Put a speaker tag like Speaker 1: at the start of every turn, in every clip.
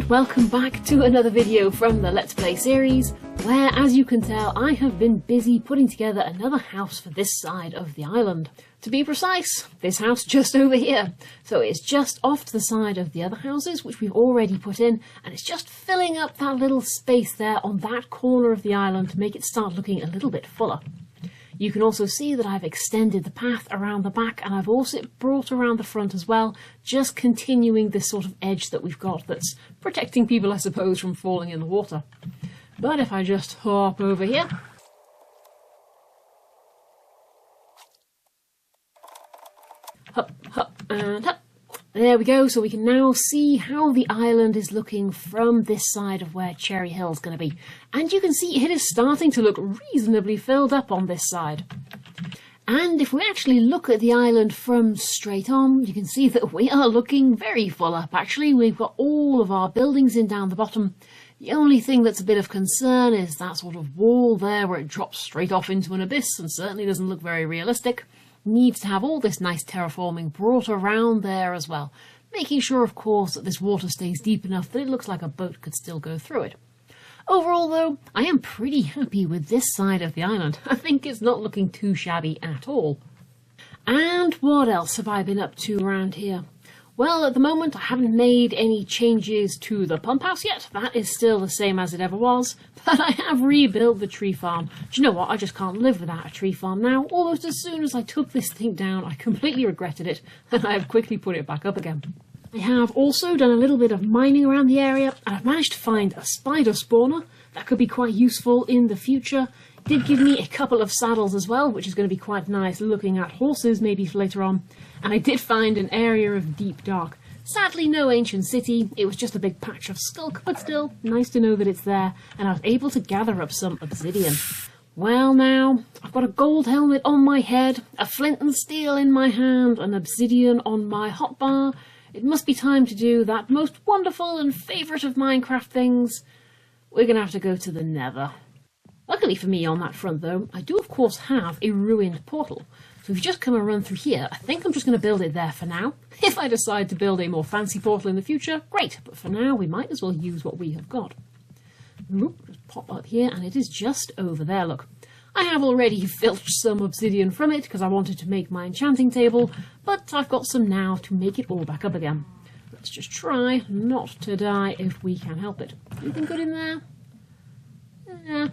Speaker 1: and welcome back to another video from the Let's Play series, where, as you can tell, I have been busy putting together another house for this side of the island. To be precise, this house just over here. So it's just off to the side of the other houses, which we've already put in, and it's just filling up that little space there on that corner of the island to make it start looking a little bit fuller. You can also see that I've extended the path around the back, and I've also brought around the front as well, just continuing this sort of edge that we've got that's protecting people, I suppose, from falling in the water. But if I just hop over here, hop, hop, and hop. There we go, so we can now see how the island is looking from this side of where Cherry Hill's going to be. And you can see it is starting to look reasonably filled up on this side. And if we actually look at the island from straight on, you can see that we are looking very full up. Actually, we've got all of our buildings in down the bottom. The only thing that's a bit of concern is that sort of wall there where it drops straight off into an abyss and certainly doesn't look very realistic. Needs to have all this nice terraforming brought around there as well, making sure, of course, that this water stays deep enough that it looks like a boat could still go through it. Overall, though, I am pretty happy with this side of the island. I think it's not looking too shabby at all. And what else have I been up to around here? Well, at the moment, I haven't made any changes to the pump house yet. That is still the same as it ever was. But I have rebuilt the tree farm. Do you know what? I just can't live without a tree farm now. Almost as soon as I took this thing down, I completely regretted it, and I have quickly put it back up again. I have also done a little bit of mining around the area, and I've managed to find a spider spawner. That could be quite useful in the future. It did give me a couple of saddles as well, which is going to be quite nice looking at horses maybe for later on. And I did find an area of deep dark. Sadly, no ancient city. It was just a big patch of skulk, but still, nice to know that it's there, and I was able to gather up some obsidian. Well now, I've got a gold helmet on my head, a flint and steel in my hand, an obsidian on my hotbar. It must be time to do that most wonderful and favourite of Minecraft things. We're going to have to go to the Nether. Luckily for me on that front though, I do of course have a ruined portal. So if you just come and run through here, I think I'm just going to build it there for now. If I decide to build a more fancy portal in the future, great. But for now, we might as well use what we have got. Just pop up here, and it is just over there, look. I have already filched some obsidian from it because I wanted to make my enchanting table, but I've got some now to make it all back up again. Let's just try not to die if we can help it. Anything good in there? No.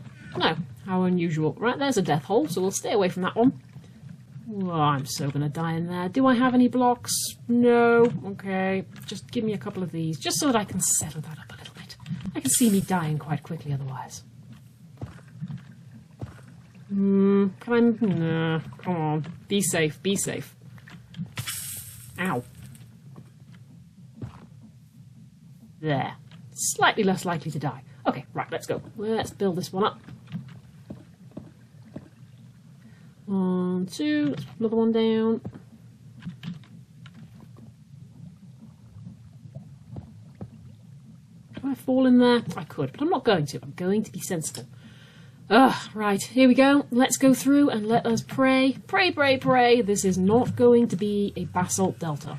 Speaker 1: How unusual. Right, there's a death hole, so we'll stay away from that one. Oh, I'm so going to die in there. Do I have any blocks? No. Okay. Just give me a couple of these, just so that I can settle that up a little bit. I can see me dying quite quickly otherwise. Can I... Nah, come on. Be safe, be safe. Ow. There. Slightly less likely to die. Okay, right, let's go. Let's build this one up. 1, 2, let's put another one down. Can I fall in there? I could, but I'm not going to. I'm going to be sensible. Right, here we go. Let's go through and let us pray. Pray, pray, pray. This is not going to be a basalt delta.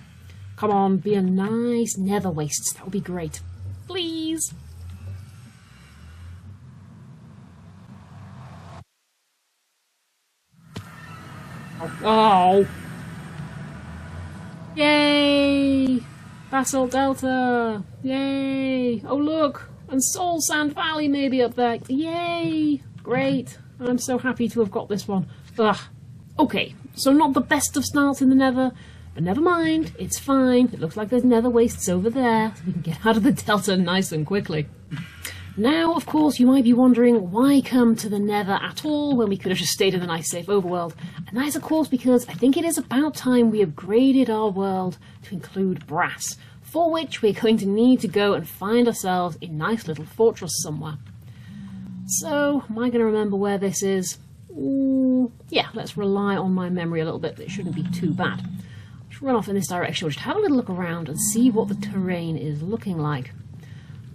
Speaker 1: Come on, be a nice nether waste. That would be great. Please. Oh! Yay! Basalt Delta! Yay! Oh look! And Soul Sand Valley maybe up there. Yay! Great! I'm so happy to have got this one. Ugh. Okay, so not the best of starts in the Nether, but never mind, it's fine. It looks like there's nether wastes over there, so we can get out of the Delta nice and quickly. Now, of course, you might be wondering why come to the Nether at all when we could have just stayed in the nice safe overworld. And that is, of course, because I think it is about time we upgraded our world to include brass, for which we're going to need to go and find ourselves a nice little fortress somewhere. So, am I going to remember where this is? Yeah, let's rely on my memory a little bit, but it shouldn't be too bad. Let's run off in this direction. We'll just have a little look around and see what the terrain is looking like.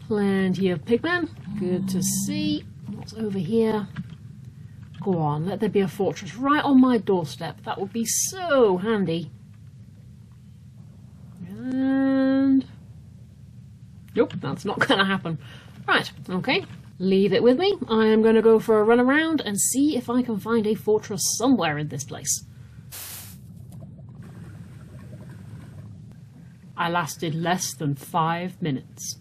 Speaker 1: Plenty of pigmen. Good to see. What's over here? Go on, let there be a fortress right on my doorstep. That would be so handy. And Nope, that's not going to happen. Right, okay. Leave it with me. I am going to go for a run around and see if I can find a fortress somewhere in this place. I lasted less than 5 minutes.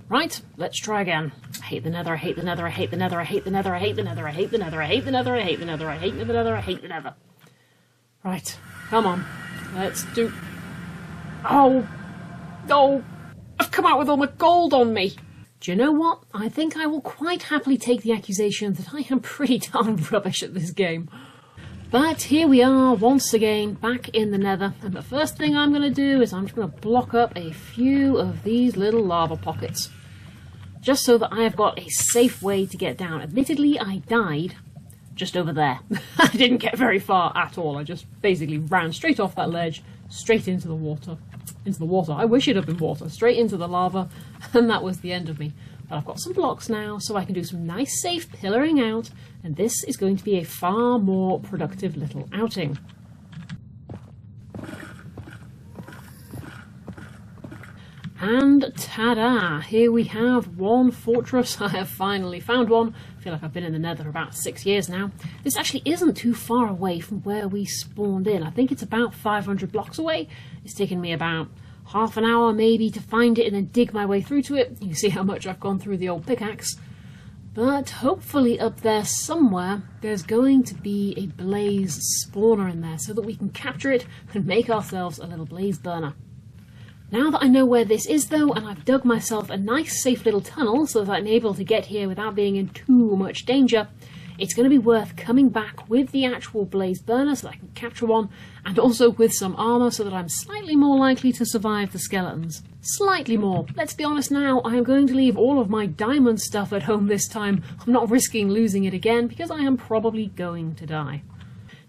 Speaker 1: Right, let's try again. I hate the Nether, I hate the Nether, I hate the Nether, I hate the Nether, I hate the Nether, I hate the Nether, I hate the Nether, I hate the Nether, I hate the Nether, I hate the Nether. Right, come on. Let's do... Oh! Oh! I've come out with all my gold on me! Do you know what? I think I will quite happily take the accusation that I am pretty darn rubbish at this game. But here we are, once again, back in the Nether, and the first thing I'm going to do is I'm just going to block up a few of these little lava pockets. Just so that I have got a safe way to get down. Admittedly, I died just over there. I didn't get very far at all. I just basically ran straight off that ledge, straight into the water. Into the water. I wish it had been water. Straight into the lava, and that was the end of me. But I've got some blocks now, so I can do some nice safe pillaring out, and this is going to be a far more productive little outing. And ta-da! Here we have one fortress. I have finally found one. I feel like I've been in the Nether about 6 years now. This actually isn't too far away from where we spawned in. I think it's about 500 blocks away. It's taken me about half an hour maybe to find it and then dig my way through to it. You can see how much I've gone through the old pickaxe. But hopefully up there somewhere there's going to be a blaze spawner in there so that we can capture it and make ourselves a little blaze burner. Now that I know where this is though, and I've dug myself a nice safe little tunnel so that I'm able to get here without being in too much danger, it's going to be worth coming back with the actual blaze burner so that I can capture one, and also with some armour so that I'm slightly more likely to survive the skeletons. Slightly more. Let's be honest now, I am going to leave all of my diamond stuff at home this time. I'm not risking losing it again because I am probably going to die.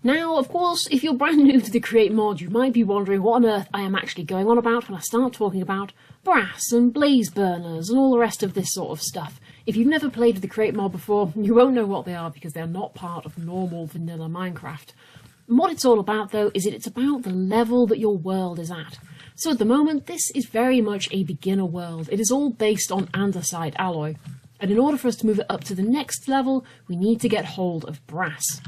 Speaker 1: Now, of course, if you're brand new to the Create mod, you might be wondering what on earth I am actually going on about when I start talking about brass and blaze burners and all the rest of this sort of stuff. If you've never played with the Create mod before, you won't know what they are because they're not part of normal vanilla Minecraft. And what it's all about, though, is that it's about the level that your world is at. So at the moment, this is very much a beginner world. It is all based on andesite alloy. And in order for us to move it up to the next level, we need to get hold of brass.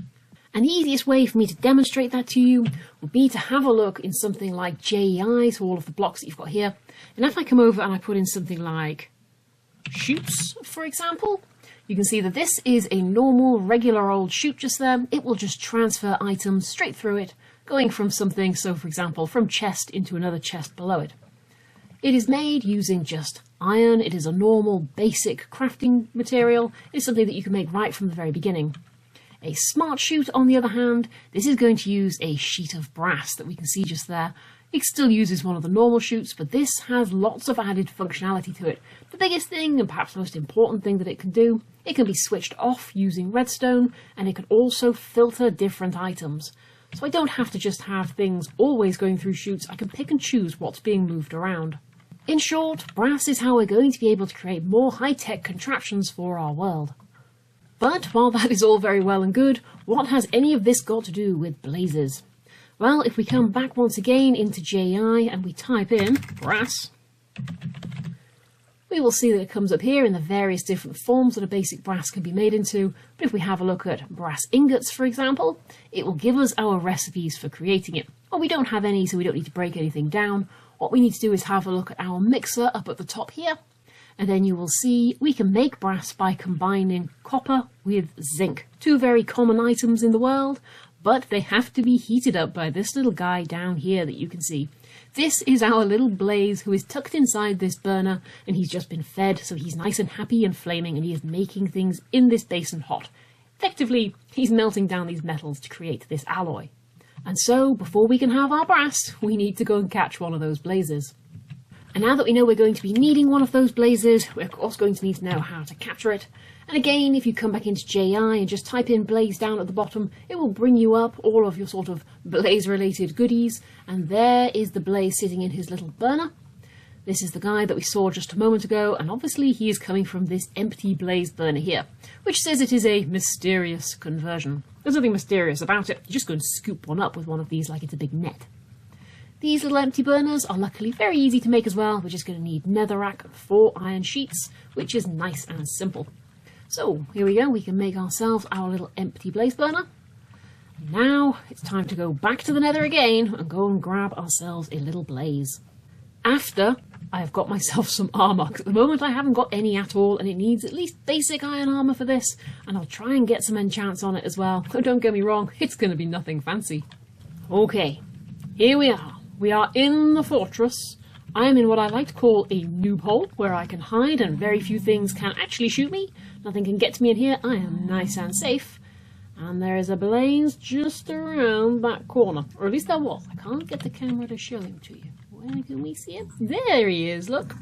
Speaker 1: And the easiest way for me to demonstrate that to you would be to have a look in something like JEI, so all of the blocks that you've got here. And if I come over and I put in something like chutes, for example, you can see that this is a normal, regular old chute just there. It will just transfer items straight through it, going from something, so for example, from chest into another chest below it. It is made using just iron. It is a normal, basic crafting material. It's something that you can make right from the very beginning. A smart chute, on the other hand, this is going to use a sheet of brass that we can see just there. It still uses one of the normal chutes, but this has lots of added functionality to it. The biggest thing, and perhaps the most important thing that it can do, it can be switched off using redstone, and it can also filter different items. So I don't have to just have things always going through chutes, I can pick and choose what's being moved around. In short, brass is how we're going to be able to create more high-tech contraptions for our world. But while that is all very well and good, what has any of this got to do with blazes? Well, if we come back once again into JEI and we type in brass, we will see that it comes up here in the various different forms that a basic brass can be made into. But if we have a look at brass ingots, for example, it will give us our recipes for creating it. Well, we don't have any, so we don't need to break anything down. What we need to do is have a look at our mixer up at the top here. And then you will see we can make brass by combining copper with zinc. Two very common items in the world, but they have to be heated up by this little guy down here that you can see. This is our little blaze who is tucked inside this burner, and he's just been fed, so he's nice and happy and flaming, and he is making things in this basin hot. Effectively, he's melting down these metals to create this alloy. And so, before we can have our brass, we need to go and catch one of those blazes. And now that we know we're going to be needing one of those blazes, we're of course going to need to know how to capture it. And again, if you come back into JEI and just type in blaze down at the bottom, it will bring you up all of your sort of blaze related goodies. And there is the blaze sitting in his little burner. This is the guy that we saw just a moment ago, and obviously he is coming from this empty blaze burner here, which says it is a mysterious conversion. There's nothing mysterious about it. You just go and scoop one up with one of these like it's a big net. These little empty burners are luckily very easy to make as well. We're just going to need netherrack and 4 iron sheets, which is nice and simple. So here we go, we can make ourselves our little empty blaze burner. Now it's time to go back to the nether again and go and grab ourselves a little blaze. After I have got myself some armour, because at the moment I haven't got any at all, and it needs at least basic iron armour for this, and I'll try and get some enchants on it as well. Oh, don't get me wrong, it's going to be nothing fancy. Okay, here we are. We are in the fortress. I am in what I like to call a noob hole, where I can hide and very few things can actually shoot me. Nothing can get to me in here. I am nice and safe. And there is a blaze just around that corner. Or at least there was. I can't get the camera to show him to you. Where can we see him? There he is, look.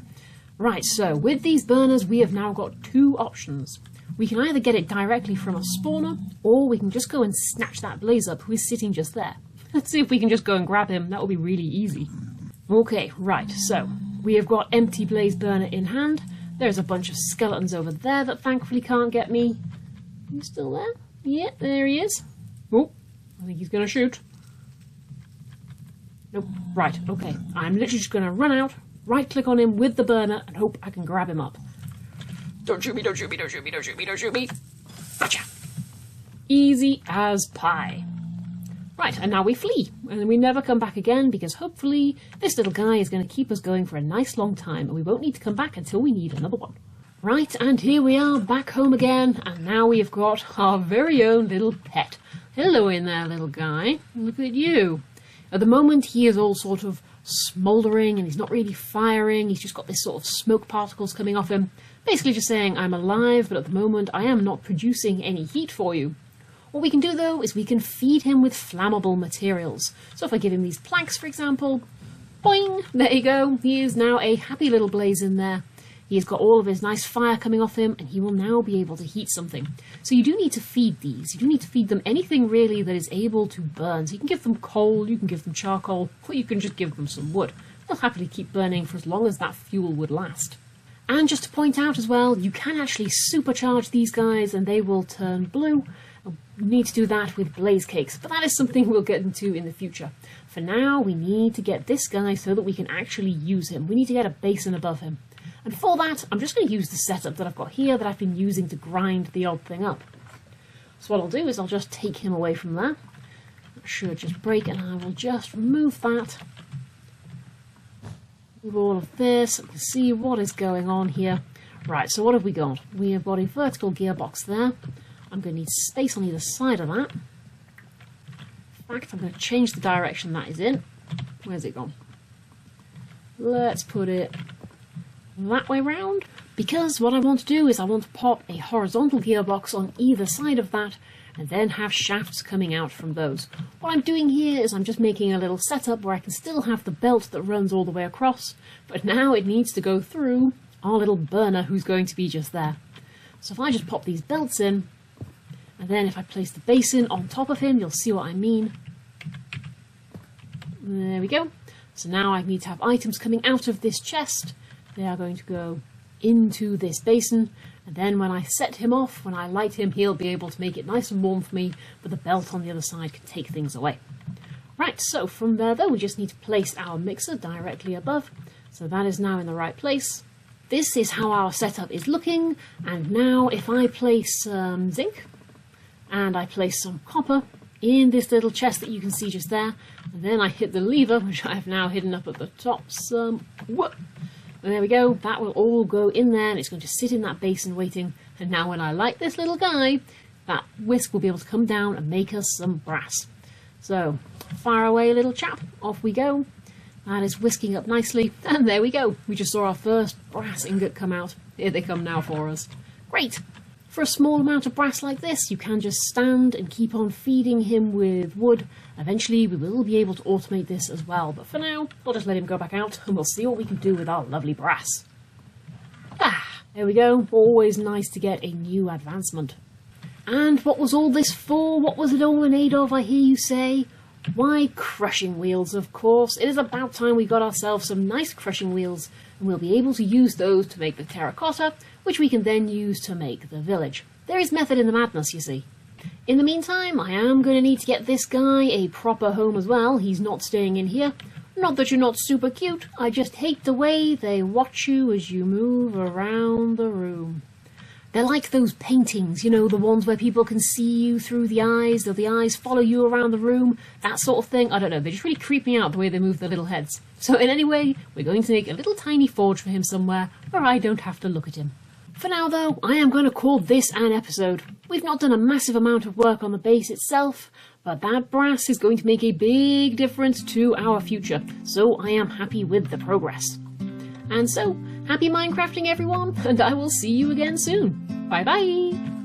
Speaker 1: Right, so with these burners we have now got 2 options. We can either get it directly from a spawner, or we can just go and snatch that blaze up who is sitting just there. Let's see if we can just go and grab him. That will be really easy. Okay, right, so we have got empty blaze burner in hand. There's a bunch of skeletons over there that thankfully can't get me. Are you still there? Yeah, there he is. Oh, I think he's going to shoot. Nope. Right, okay. I'm literally just going to run out, right-click on him with the burner, and hope I can grab him up. Don't shoot me, don't shoot me, don't shoot me, don't shoot me, don't shoot me. Gotcha. Easy as pie. Right, and now we flee, and we never come back again, because hopefully this little guy is going to keep us going for a nice long time, and we won't need to come back until we need another one. Right, and here we are, back home again, and now we have got our very own little pet. Hello in there, little guy. Look at you. At the moment, he is all sort of smouldering, and he's not really firing. He's just got this sort of smoke particles coming off him. Basically just saying, I'm alive, but at the moment, I am not producing any heat for you. What we can do, though, is we can feed him with flammable materials. So if I give him these planks, for example, boing, there you go. He is now a happy little blaze in there. He has got all of his nice fire coming off him, and he will now be able to heat something. So you do need to feed these. You do need to feed them anything, really, that is able to burn. So you can give them coal, you can give them charcoal, or you can just give them some wood. They'll happily keep burning for as long as that fuel would last. And just to point out as well, you can actually supercharge these guys, and they will turn blue. We need to do that with blaze cakes, but that is something we'll get into in the future. For now, we need to get this guy so that we can actually use him. We need to get a basin above him. And for that, I'm just going to use the setup that I've got here that I've been using to grind the odd thing up. So what I'll do is I'll just take him away from there. That should just break, and I will just remove that. With all of this, we can see what is going on here. Right, so what have we got? We have got a vertical gearbox there. I'm going to need space on either side of that. In fact, I'm going to change the direction that is in. Where's it gone? Let's put it that way round, because what I want to do is I want to pop a horizontal gearbox on either side of that and then have shafts coming out from those. What I'm doing here is I'm just making a little setup where I can still have the belt that runs all the way across, but now it needs to go through our little burner who's going to be just there. So if I just pop these belts in, and then if I place the basin on top of him, you'll see what I mean. There we go. So now I need to have items coming out of this chest. They are going to go into this basin, and then when I set him off, when I light him, he'll be able to make it nice and warm for me, but the belt on the other side can take things away. Right, so from there though, we just need to place our mixer directly above, so that is now in the right place. This is how our setup is looking, and now if I place zinc, and I place some copper in this little chest that you can see just there, and then I hit the lever, which I have now hidden up at the top, whoop. And there we go, that will all go in there, and it's going to sit in that basin waiting, and now when I light this little guy, that whisk will be able to come down and make us some brass. So, fire away little chap, off we go. That is whisking up nicely, and there we go, we just saw our first brass ingot come out. Here they come now for us. Great! For a small amount of brass like this, you can just stand and keep on feeding him with wood. Eventually we will be able to automate this as well, but for now, I'll just let him go back out and we'll see what we can do with our lovely brass. Ah, there we go. Always nice to get a new advancement. And what was all this for? What was it all in aid of, I hear you say? Why, crushing wheels, of course. It is about time we got ourselves some nice crushing wheels, and we'll be able to use those to make the terracotta, which we can then use to make the village. There is method in the madness, you see. In the meantime, I am going to need to get this guy a proper home as well. He's not staying in here. Not that you're not super cute, I just hate the way they watch you as you move around the room. They're like those paintings, you know, the ones where people can see you through the eyes, or the eyes follow you around the room, that sort of thing. I don't know, they just really creep me out the way they move their little heads. So in any way, we're going to make a little tiny forge for him somewhere where I don't have to look at him. For now though, I am going to call this an episode. We've not done a massive amount of work on the base itself, but that brass is going to make a big difference to our future, so I am happy with the progress. And so, happy Minecrafting everyone, and I will see you again soon. Bye bye!